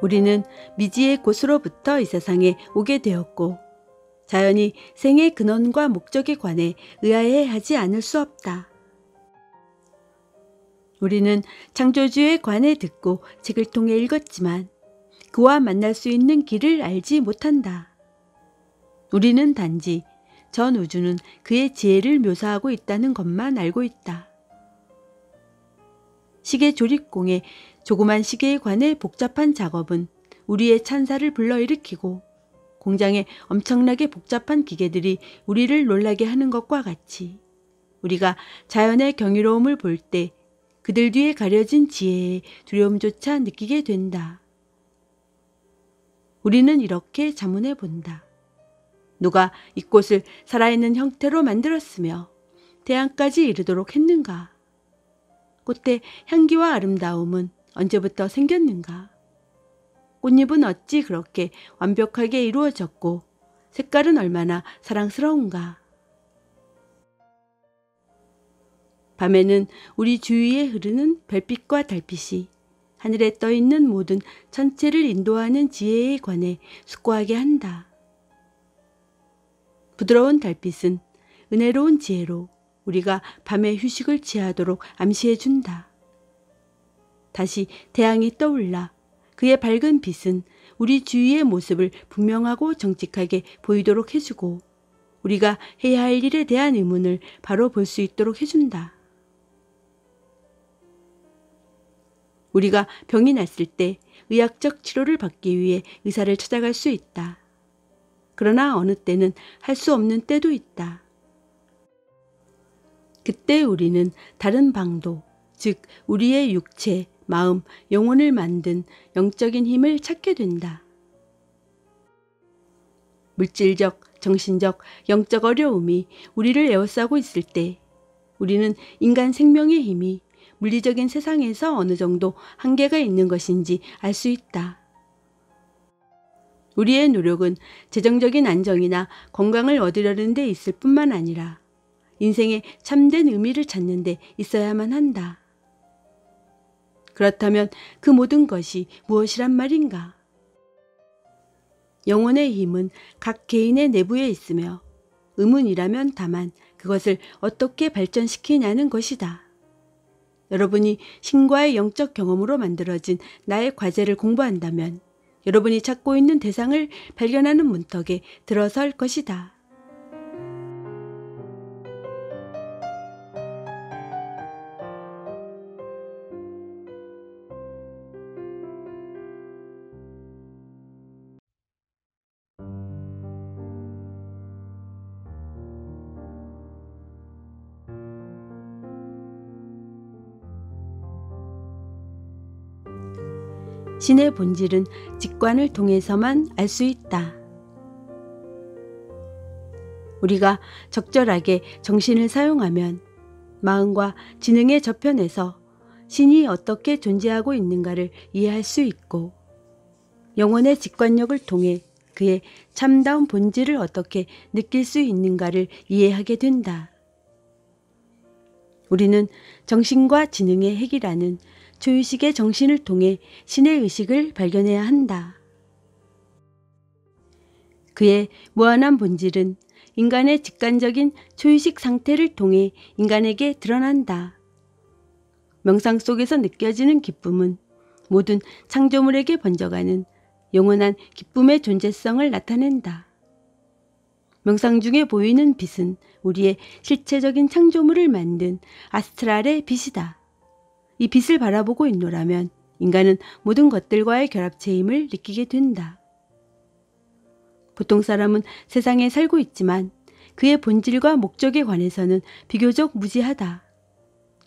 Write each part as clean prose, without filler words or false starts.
우리는 미지의 곳으로부터 이 세상에 오게 되었고 자연히 생의 근원과 목적에 관해 의아해하지 않을 수 없다. 우리는 창조주에 관해 듣고 책을 통해 읽었지만 그와 만날 수 있는 길을 알지 못한다. 우리는 단지 전 우주는 그의 지혜를 묘사하고 있다는 것만 알고 있다. 시계 조립공의 조그만 시계에 관해 복잡한 작업은 우리의 찬사를 불러일으키고 공장에 엄청나게 복잡한 기계들이 우리를 놀라게 하는 것과 같이 우리가 자연의 경이로움을 볼 때 그들 뒤에 가려진 지혜의 두려움조차 느끼게 된다. 우리는 이렇게 자문해 본다. 누가 이꽃을 살아있는 형태로 만들었으며 태양까지 이르도록 했는가? 꽃의 향기와 아름다움은 언제부터 생겼는가? 꽃잎은 어찌 그렇게 완벽하게 이루어졌고 색깔은 얼마나 사랑스러운가? 밤에는 우리 주위에 흐르는 별빛과 달빛이 하늘에 떠있는 모든 천체를 인도하는 지혜에 관해 숙고하게 한다. 부드러운 달빛은 은혜로운 지혜로 우리가 밤에 휴식을 취하도록 암시해준다. 다시 태양이 떠올라 그의 밝은 빛은 우리 주위의 모습을 분명하고 정직하게 보이도록 해주고 우리가 해야 할 일에 대한 의문을 바로 볼 수 있도록 해준다. 우리가 병이 났을 때 의학적 치료를 받기 위해 의사를 찾아갈 수 있다. 그러나 어느 때는 할 수 없는 때도 있다. 그때 우리는 다른 방도, 즉 우리의 육체, 마음, 영혼을 만든 영적인 힘을 찾게 된다. 물질적, 정신적, 영적 어려움이 우리를 에워싸고 있을 때 우리는 인간 생명의 힘이 물리적인 세상에서 어느 정도 한계가 있는 것인지 알 수 있다. 우리의 노력은 재정적인 안정이나 건강을 얻으려는 데 있을 뿐만 아니라 인생의 참된 의미를 찾는 데 있어야만 한다. 그렇다면 그 모든 것이 무엇이란 말인가? 영혼의 힘은 각 개인의 내부에 있으며 의문이라면 다만 그것을 어떻게 발전시키냐는 것이다. 여러분이 신과의 영적 경험으로 만들어진 나의 과제를 공부한다면 여러분이 찾고 있는 대상을 발견하는 문턱에 들어설 것이다. 신의 본질은 직관을 통해서만 알 수 있다. 우리가 적절하게 정신을 사용하면 마음과 지능의 저편에서 신이 어떻게 존재하고 있는가를 이해할 수 있고 영혼의 직관력을 통해 그의 참다운 본질을 어떻게 느낄 수 있는가를 이해하게 된다. 우리는 정신과 지능의 핵이라는 초유식의 정신을 통해 신의 의식을 발견해야 한다. 그의 무한한 본질은 인간의 직관적인 초유식 상태를 통해 인간에게 드러난다. 명상 속에서 느껴지는 기쁨은 모든 창조물에게 번져가는 영원한 기쁨의 존재성을 나타낸다. 명상 중에 보이는 빛은 우리의 실체적인 창조물을 만든 아스트랄의 빛이다. 이 빛을 바라보고 있노라면 인간은 모든 것들과의 결합체임을 느끼게 된다. 보통 사람은 세상에 살고 있지만 그의 본질과 목적에 관해서는 비교적 무지하다.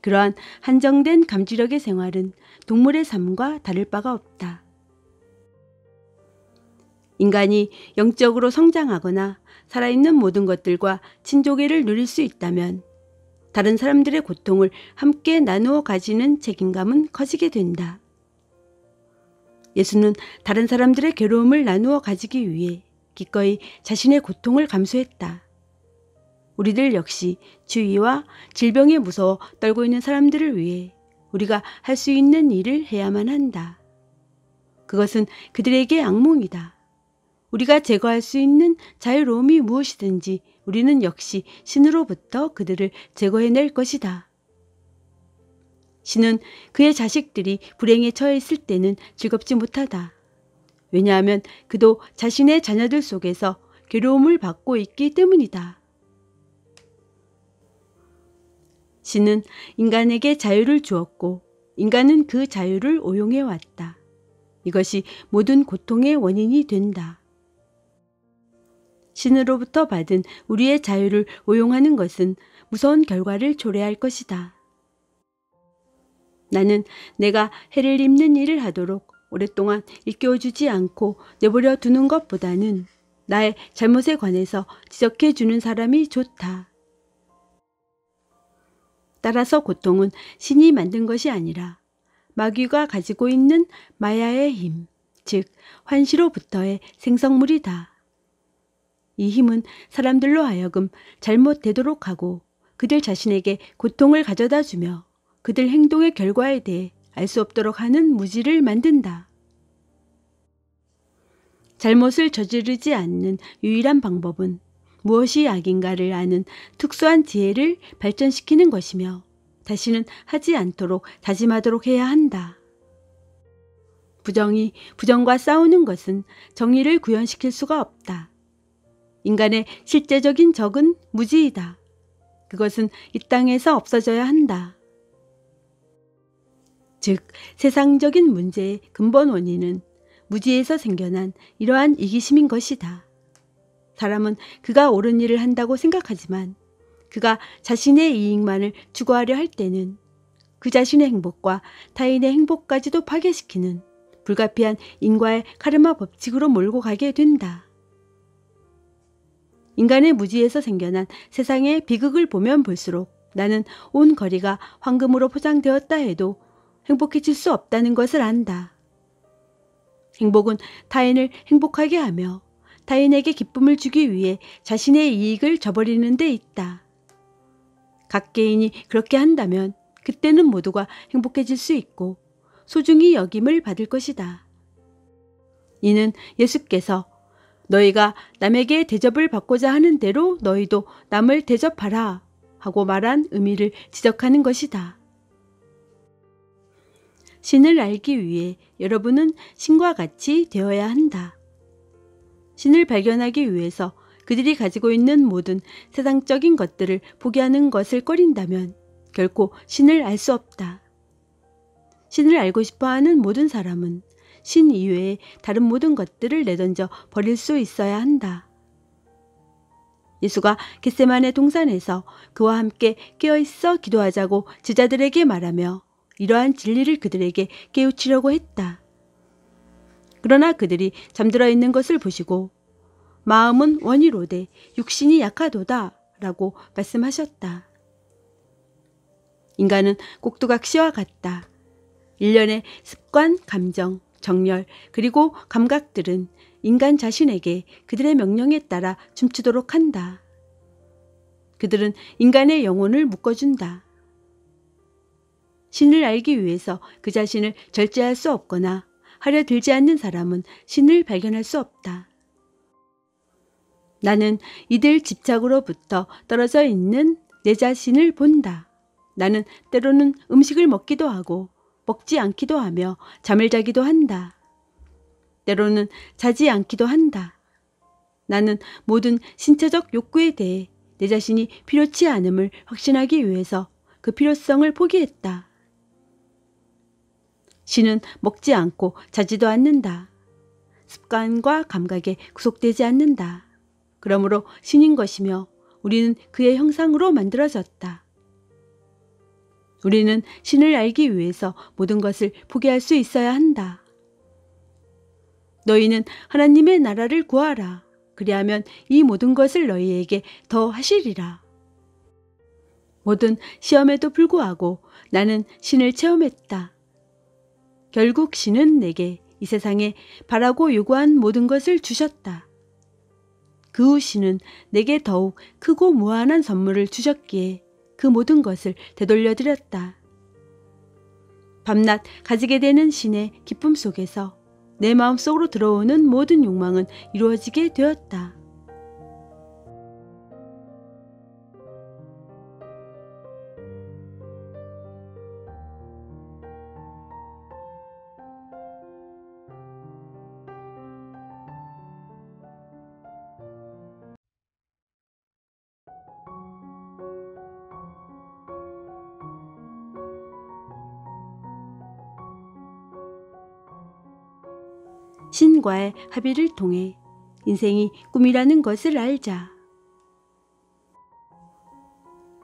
그러한 한정된 감지력의 생활은 동물의 삶과 다를 바가 없다. 인간이 영적으로 성장하거나 살아있는 모든 것들과 친조계를 누릴 수 있다면 다른 사람들의 고통을 함께 나누어 가지는 책임감은 커지게 된다. 예수는 다른 사람들의 괴로움을 나누어 가지기 위해 기꺼이 자신의 고통을 감수했다. 우리들 역시 주위와 질병에 무서워 떨고 있는 사람들을 위해 우리가 할 수 있는 일을 해야만 한다. 그것은 그들에게 악몽이다. 우리가 제거할 수 있는 자유로움이 무엇이든지 우리는 역시 신으로부터 그들을 제거해낼 것이다. 신은 그의 자식들이 불행에 처해 있을 때는 즐겁지 못하다. 왜냐하면 그도 자신의 자녀들 속에서 괴로움을 받고 있기 때문이다. 신은 인간에게 자유를 주었고 인간은 그 자유를 오용해 왔다. 이것이 모든 고통의 원인이 된다. 신으로부터 받은 우리의 자유를 오용하는 것은 무서운 결과를 초래할 것이다. 나는 내가 해를 입는 일을 하도록 오랫동안 일깨워주지 않고 내버려 두는 것보다는 나의 잘못에 관해서 지적해 주는 사람이 좋다. 따라서 고통은 신이 만든 것이 아니라 마귀가 가지고 있는 마야의 힘, 즉 환시로부터의 생성물이다. 이 힘은 사람들로 하여금 잘못되도록 하고 그들 자신에게 고통을 가져다 주며 그들 행동의 결과에 대해 알 수 없도록 하는 무지를 만든다. 잘못을 저지르지 않는 유일한 방법은 무엇이 악인가를 아는 특수한 지혜를 발전시키는 것이며 다시는 하지 않도록 다짐하도록 해야 한다. 부정이 부정과 싸우는 것은 정의를 구현시킬 수가 없다. 인간의 실제적인 적은 무지이다. 그것은 이 땅에서 없어져야 한다. 즉, 세상적인 문제의 근본 원인은 무지에서 생겨난 이러한 이기심인 것이다. 사람은 그가 옳은 일을 한다고 생각하지만 그가 자신의 이익만을 추구하려 할 때는 그 자신의 행복과 타인의 행복까지도 파괴시키는 불가피한 인과의 카르마 법칙으로 몰고 가게 된다. 인간의 무지에서 생겨난 세상의 비극을 보면 볼수록 나는 온 거리가 황금으로 포장되었다 해도 행복해질 수 없다는 것을 안다. 행복은 타인을 행복하게 하며 타인에게 기쁨을 주기 위해 자신의 이익을 저버리는 데 있다. 각 개인이 그렇게 한다면 그때는 모두가 행복해질 수 있고 소중히 여김을 받을 것이다. 이는 예수께서 너희가 남에게 대접을 받고자 하는 대로 너희도 남을 대접하라 하고 말한 의미를 지적하는 것이다. 신을 알기 위해 여러분은 신과 같이 되어야 한다. 신을 발견하기 위해서 그들이 가지고 있는 모든 세상적인 것들을 포기하는 것을 꺼린다면 결코 신을 알 수 없다. 신을 알고 싶어하는 모든 사람은 신 이외의 다른 모든 것들을 내던져 버릴 수 있어야 한다. 예수가 겟세마네 동산에서 그와 함께 깨어있어 기도하자고 제자들에게 말하며 이러한 진리를 그들에게 깨우치려고 했다. 그러나 그들이 잠들어 있는 것을 보시고 마음은 원이로되 육신이 약하도다 라고 말씀하셨다. 인간은 꼭두각시와 같다. 일련의 습관, 감정, 정열, 그리고 감각들은 인간 자신에게 그들의 명령에 따라 춤추도록 한다. 그들은 인간의 영혼을 묶어준다. 신을 알기 위해서 그 자신을 절제할 수 없거나 하려 들지 않는 사람은 신을 발견할 수 없다. 나는 이들 집착으로부터 떨어져 있는 내 자신을 본다. 나는 때로는 음식을 먹기도 하고 먹지 않기도 하며 잠을 자기도 한다. 때로는 자지 않기도 한다. 나는 모든 신체적 욕구에 대해 내 자신이 필요치 않음을 확신하기 위해서 그 필요성을 포기했다. 신은 먹지 않고 자지도 않는다. 습관과 감각에 구속되지 않는다. 그러므로 신인 것이며 우리는 그의 형상으로 만들어졌다. 우리는 신을 알기 위해서 모든 것을 포기할 수 있어야 한다. 너희는 하나님의 나라를 구하라. 그리하면 이 모든 것을 너희에게 더 하시리라. 모든 시험에도 불구하고 나는 신을 체험했다. 결국 신은 내게 이 세상에 바라고 요구한 모든 것을 주셨다. 그 후 신은 내게 더욱 크고 무한한 선물을 주셨기에 그 모든 것을 되돌려 드렸다. 밤낮 가지게 되는 신의 기쁨 속에서 내 마음속으로 들어오는 모든 욕망은 이루어지게 되었다. 신과의 합의를 통해 인생이 꿈이라는 것을 알자.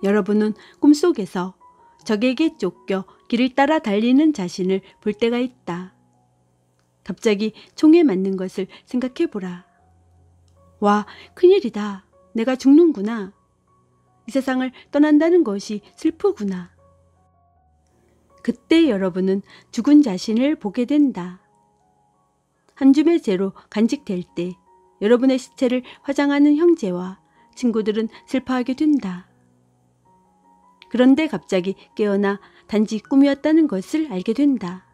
여러분은 꿈속에서 적에게 쫓겨 길을 따라 달리는 자신을 볼 때가 있다. 갑자기 총에 맞는 것을 생각해보라. 와, 큰일이다. 내가 죽는구나. 이 세상을 떠난다는 것이 슬프구나. 그때 여러분은 죽은 자신을 보게 된다. 한 줌의 재로 간직될 때 여러분의 시체를 화장하는 형제와 친구들은 슬퍼하게 된다. 그런데 갑자기 깨어나 단지 꿈이었다는 것을 알게 된다.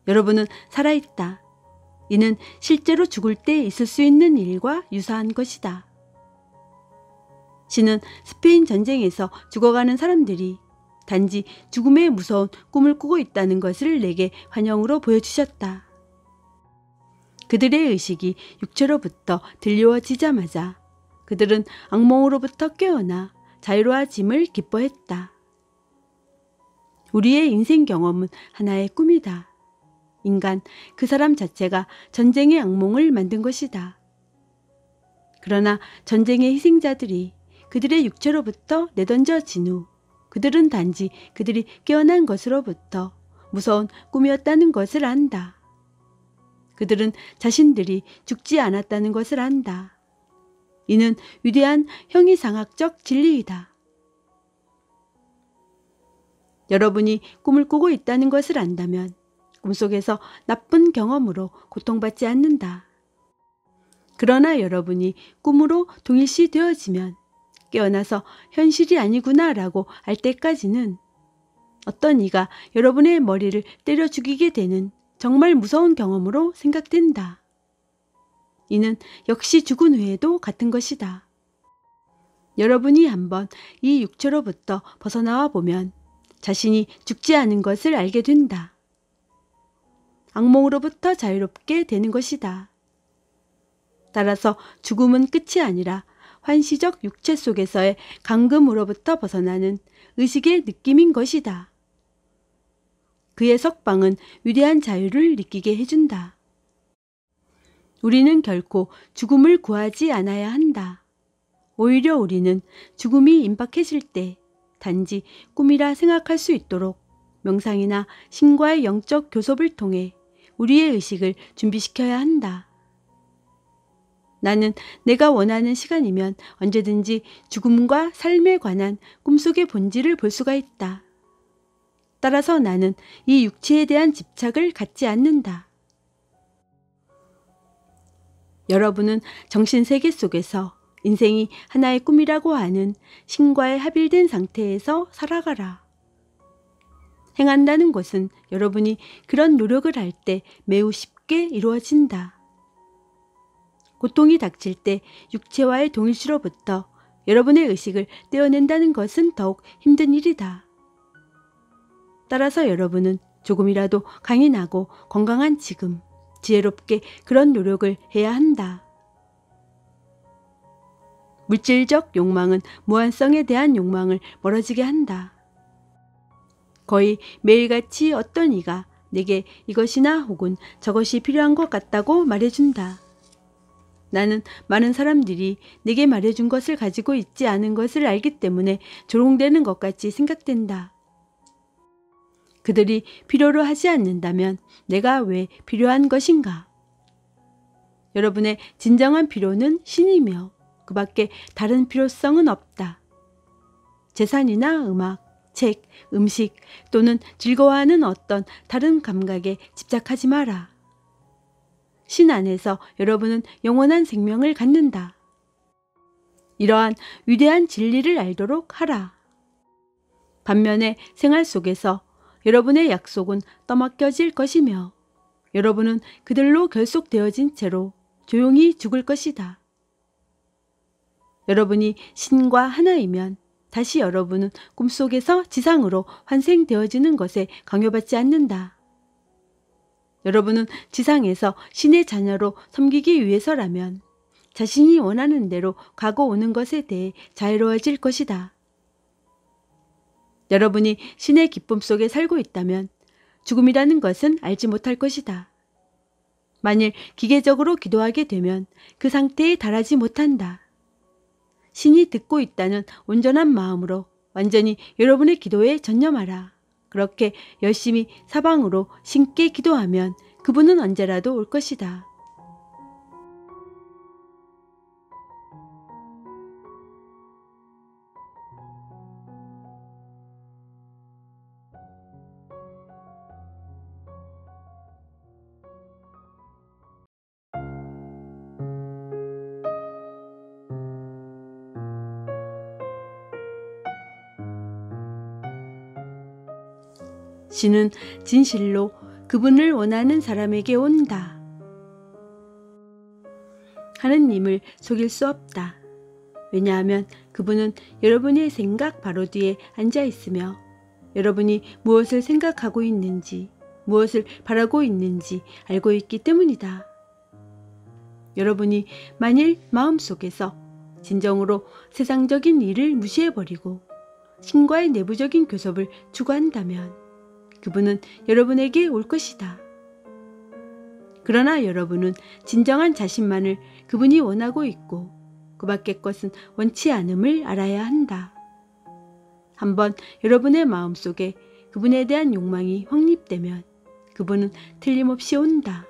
여러분은 살아있다. 이는 실제로 죽을 때 있을 수 있는 일과 유사한 것이다. 신은 스페인 전쟁에서 죽어가는 사람들이 단지 죽음의 무서운 꿈을 꾸고 있다는 것을 내게 환영으로 보여주셨다. 그들의 의식이 육체로부터 들려지자마자 그들은 악몽으로부터 깨어나 자유로워짐을 기뻐했다. 우리의 인생 경험은 하나의 꿈이다. 인간, 그 사람 자체가 전쟁의 악몽을 만든 것이다. 그러나 전쟁의 희생자들이 그들의 육체로부터 내던져진 후 그들은 단지 그들이 깨어난 것으로부터 무서운 꿈이었다는 것을 안다. 그들은 자신들이 죽지 않았다는 것을 안다. 이는 위대한 형이상학적 진리이다. 여러분이 꿈을 꾸고 있다는 것을 안다면 꿈속에서 나쁜 경험으로 고통받지 않는다. 그러나 여러분이 꿈으로 동일시 되어지면 깨어나서 현실이 아니구나 라고 알 때까지는 어떤 이가 여러분의 머리를 때려 죽이게 되는 정말 무서운 경험으로 생각된다. 이는 역시 죽은 후에도 같은 것이다. 여러분이 한번 이 육체로부터 벗어나와 보면 자신이 죽지 않은 것을 알게 된다. 악몽으로부터 자유롭게 되는 것이다. 따라서 죽음은 끝이 아니라 환시적 육체 속에서의 감금으로부터 벗어나는 의식의 느낌인 것이다. 그의 석방은 위대한 자유를 느끼게 해준다. 우리는 결코 죽음을 구하지 않아야 한다. 오히려 우리는 죽음이 임박했을 때 단지 꿈이라 생각할 수 있도록 명상이나 신과의 영적 교섭을 통해 우리의 의식을 준비시켜야 한다. 나는 내가 원하는 시간이면 언제든지 죽음과 삶에 관한 꿈속의 본질을 볼 수가 있다. 따라서 나는 이 육체에 대한 집착을 갖지 않는다. 여러분은 정신세계 속에서 인생이 하나의 꿈이라고 하는 신과에 합일된 상태에서 살아가라. 행한다는 것은 여러분이 그런 노력을 할 때 매우 쉽게 이루어진다. 고통이 닥칠 때 육체와의 동일시로부터 여러분의 의식을 떼어낸다는 것은 더욱 힘든 일이다. 따라서 여러분은 조금이라도 강인하고 건강한 지금 지혜롭게 그런 노력을 해야 한다. 물질적 욕망은 무한성에 대한 욕망을 멀어지게 한다. 거의 매일같이 어떤 이가 내게 이것이나 혹은 저것이 필요한 것 같다고 말해준다. 나는 많은 사람들이 내게 말해준 것을 가지고 있지 않은 것을 알기 때문에 조롱되는 것 같이 생각된다. 그들이 필요로 하지 않는다면 내가 왜 필요한 것인가? 여러분의 진정한 필요는 신이며 그 밖에 다른 필요성은 없다. 재산이나 음악, 책, 음식 또는 즐거워하는 어떤 다른 감각에 집착하지 마라. 신 안에서 여러분은 영원한 생명을 갖는다. 이러한 위대한 진리를 알도록 하라. 반면에 생활 속에서 여러분의 약속은 떠맡겨질 것이며 여러분은 그들로 결속되어진 채로 조용히 죽을 것이다. 여러분이 신과 하나이면 다시 여러분은 꿈속에서 지상으로 환생되어지는 것에 강요받지 않는다. 여러분은 지상에서 신의 자녀로 섬기기 위해서라면 자신이 원하는 대로 가고 오는 것에 대해 자유로워질 것이다. 여러분이 신의 기쁨 속에 살고 있다면 죽음이라는 것은 알지 못할 것이다. 만일 기계적으로 기도하게 되면 그 상태에 달하지 못한다. 신이 듣고 있다는 온전한 마음으로 완전히 여러분의 기도에 전념하라. 그렇게 열심히 사방으로 신께 기도하면 그분은 언제라도 올 것이다. 신은 진실로 그분을 원하는 사람에게 온다. 하느님을 속일 수 없다. 왜냐하면 그분은 여러분의 생각 바로 뒤에 앉아 있으며 여러분이 무엇을 생각하고 있는지, 무엇을 바라고 있는지 알고 있기 때문이다. 여러분이 만일 마음속에서 진정으로 세상적인 일을 무시해버리고 신과의 내부적인 교섭을 추구한다면 그분은 여러분에게 올 것이다. 그러나 여러분은 진정한 자신만을 그분이 원하고 있고 그 밖의 것은 원치 않음을 알아야 한다. 한번 여러분의 마음속에 그분에 대한 욕망이 확립되면 그분은 틀림없이 온다.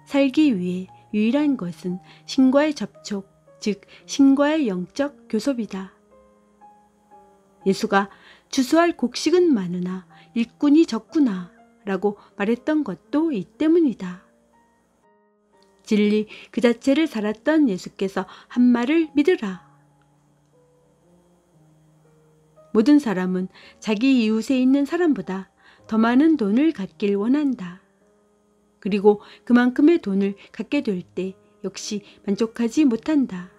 살기 위해 유일한 것은 신과의 접촉, 즉 신과의 영적 교섭이다. 예수가 주수할 곡식은 많으나 일꾼이 적구나 라고 말했던 것도 이 때문이다. 진리 그 자체를 살았던 예수께서 한 말을 믿으라. 모든 사람은 자기 이웃에 있는 사람보다 더 많은 돈을 갖길 원한다. 그리고 그만큼의 돈을 갖게 될 때 역시 만족하지 못한다.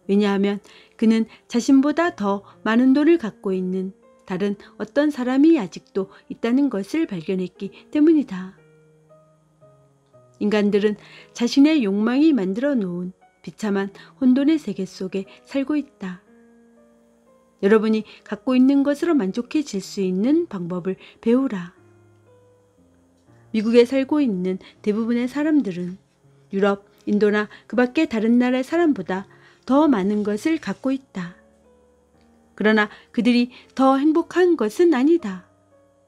왜냐하면 그는 자신보다 더 많은 돈을 갖고 있는 다른 어떤 사람이 아직도 있다는 것을 발견했기 때문이다. 인간들은 자신의 욕망이 만들어 놓은 비참한 혼돈의 세계 속에 살고 있다. 여러분이 갖고 있는 것으로 만족해질 수 있는 방법을 배우라. 미국에 살고 있는 대부분의 사람들은 유럽, 인도나 그 밖의 다른 나라의 사람보다 더 많은 것을 갖고 있다. 그러나 그들이 더 행복한 것은 아니다.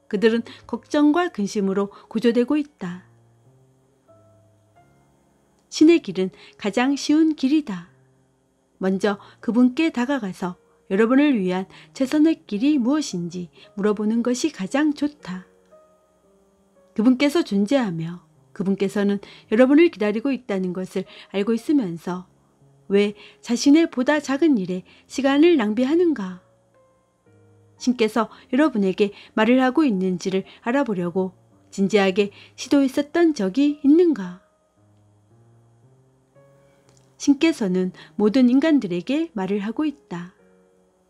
그들은 걱정과 근심으로 고조되고 있다. 신의 길은 가장 쉬운 길이다. 먼저 그분께 다가가서 여러분을 위한 최선의 길이 무엇인지 물어보는 것이 가장 좋다. 그분께서 존재하며 그분께서는 여러분을 기다리고 있다는 것을 알고 있으면서 왜 자신의 보다 작은 일에 시간을 낭비하는가? 신께서 여러분에게 말을 하고 있는지를 알아보려고 진지하게 시도했었던 적이 있는가? 신께서는 모든 인간들에게 말을 하고 있다.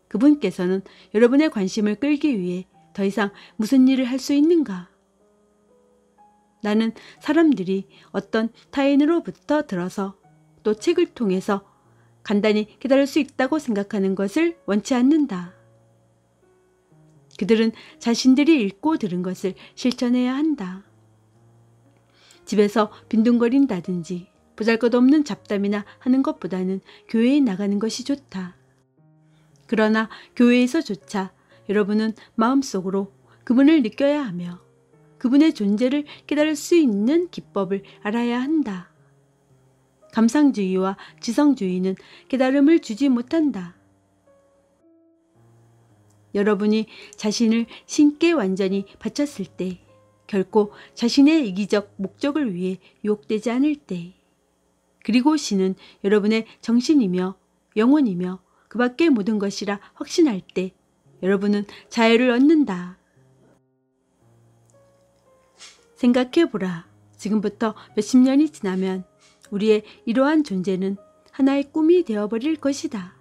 그분께서는 여러분의 관심을 끌기 위해 더 이상 무슨 일을 할 수 있는가? 나는 사람들이 어떤 타인으로부터 들어서 또 책을 통해서 간단히 깨달을 수 있다고 생각하는 것을 원치 않는다. 그들은 자신들이 읽고 들은 것을 실천해야 한다. 집에서 빈둥거린다든지 보잘것없는 잡담이나 하는 것보다는 교회에 나가는 것이 좋다. 그러나 교회에서조차 여러분은 마음속으로 그분을 느껴야 하며 그분의 존재를 깨달을 수 있는 기법을 알아야 한다. 감상주의와 지성주의는 깨달음을 주지 못한다. 여러분이 자신을 신께 완전히 바쳤을 때, 결코 자신의 이기적 목적을 위해 유혹되지 않을 때, 그리고 신은 여러분의 정신이며 영혼이며 그 밖의 모든 것이라 확신할 때 여러분은 자유를 얻는다. 생각해보라. 지금부터 몇십 년이 지나면 우리의 이러한 존재는 하나의 꿈이 되어버릴 것이다.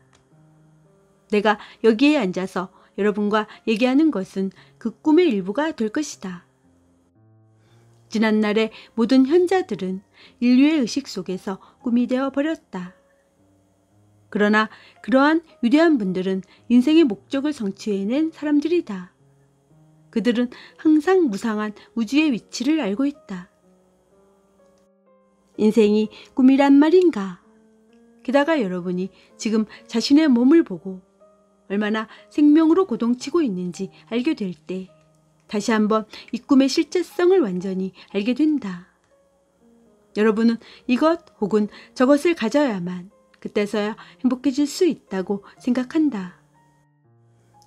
내가 여기에 앉아서 여러분과 얘기하는 것은 그 꿈의 일부가 될 것이다. 지난날의 모든 현자들은 인류의 의식 속에서 꿈이 되어버렸다. 그러나 그러한 위대한 분들은 인생의 목적을 성취해낸 사람들이다. 그들은 항상 무상한 우주의 위치를 알고 있다. 인생이 꿈이란 말인가? 게다가 여러분이 지금 자신의 몸을 보고 얼마나 생명으로 고동치고 있는지 알게 될 때 다시 한번 이 꿈의 실제성을 완전히 알게 된다. 여러분은 이것 혹은 저것을 가져야만 그때서야 행복해질 수 있다고 생각한다.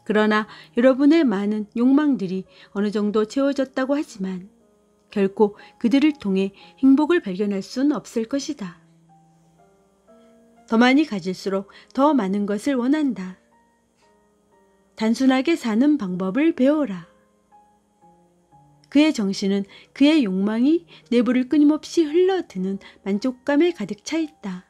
그러나 여러분의 많은 욕망들이 어느 정도 채워졌다고 하지만 결코 그들을 통해 행복을 발견할 수는 없을 것이다. 더 많이 가질수록 더 많은 것을 원한다. 단순하게 사는 방법을 배워라. 그의 정신은 그의 욕망이 내부를 끊임없이 흘러드는 만족감에 가득 차 있다.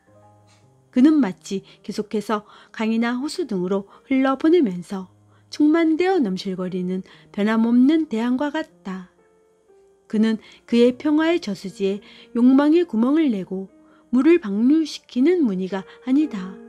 그는 마치 계속해서 강이나 호수 등으로 흘러보내면서 충만되어 넘실거리는 변함없는 대양과 같다. 그는 그의 평화의 저수지에 욕망의 구멍을 내고 물을 방류시키는 무늬가 아니다.